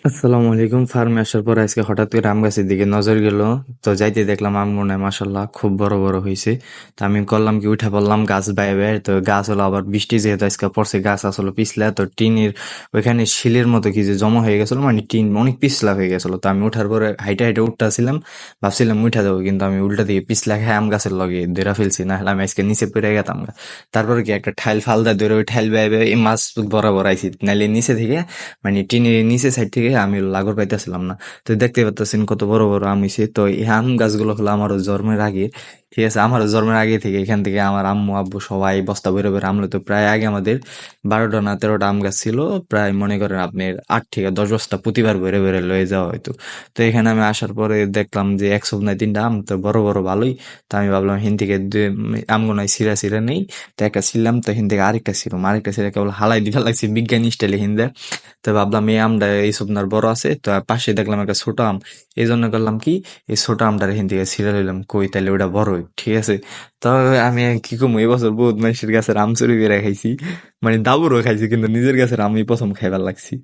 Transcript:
আসসালামু আলাইকুম। ফার্মে আসার পর আজকে হঠাৎ করে আম গাছের দিকে নজর গেল। তো যাইতে দেখলাম আম মনে হয় মাসাল্লাহ খুব বড় বড় হয়েছে। তো আমি করলাম কি উঠা পড়লাম গাছ বাইরে বাইরে। তো গাছ হলো আবার বৃষ্টি যেহেতু আজকে পড়ছে গাছ আসলে পিছলা, তো টিনের ওইখানে শিলের মতো কি যে জমা হয়ে গেছিল, মানে টিন অনেক পিছলা হয়ে গেছিল। তো আমি উঠার পরে হাইটে হাইটে উঠতেছিলাম, ভাবছিলাম উঠা যাবো, কিন্তু আমি উল্টা দিকে পিছলা খেয়ে আম গাছের লগে ধরে ফেলছি, না হলে আমি আজকে নিচে পড়ে গেতাম গা। তারপরে কি একটা ঠাইল ফালদা ধরে ওই ঠাইল বাইরে বাইরে এই মাছ বরাবর আইছি, নাইলে নিচে থেকে মানে টিনের নিচে সাইড থেকে আমি লাগর পাইতেছিলাম না। তো দেখতে পাচ্ছেন কত বড় বড় আম হইছে। তো এই আম গাছগুলো হলো আমারও জন্মের আগে, ঠিক আছে, আমারও জন্মের আগে থেকে এখান থেকে আমার আম্মু আব্বু সবাই বস্তা বেরো বেরো আমলো। তো প্রায় আগে আমাদের 12টা না 13টা আম গাছ ছিল। প্রায় মনে করেন আপনার 8 থেকে 10 বস্তা প্রতিবার বেড়ে বেড়ে লয়ে যাওয়া হয়তো। তো এখানে আমি আসার পরে দেখলাম যে এক সপ্তাহে 3টা আম, তো বড় বড় ভালোই। তো আমি ভাবলাম হিন থেকে আমগুনাই সিরা সিরা নেই। তো একটা ছিলাম, তো হিন থেকে আরেকটা সিরা কেবল হালাই দিতে লাগছে বিজ্ঞানী স্টাইলে হিন্দে। তো ভাবলাম এই আমটা এই সপ্তাহ বড় আছে, তো পাশে দেখলাম একটা ছোট আম। এই জন্য করলাম কি, এই ছোট আমটা এখান থেকে ছিঁড়ে লইলাম, কই তাহলে ওটা বড় হই, ঠিক আছে। তো আমি আর কি কমু, এবছর বহুত মানুষের গাছের আম চুরি করে খাইছি, মানে দাবুরও খাইছি, কিন্তু নিজের গাছের আমি প্রথম খাইবার লাগছি।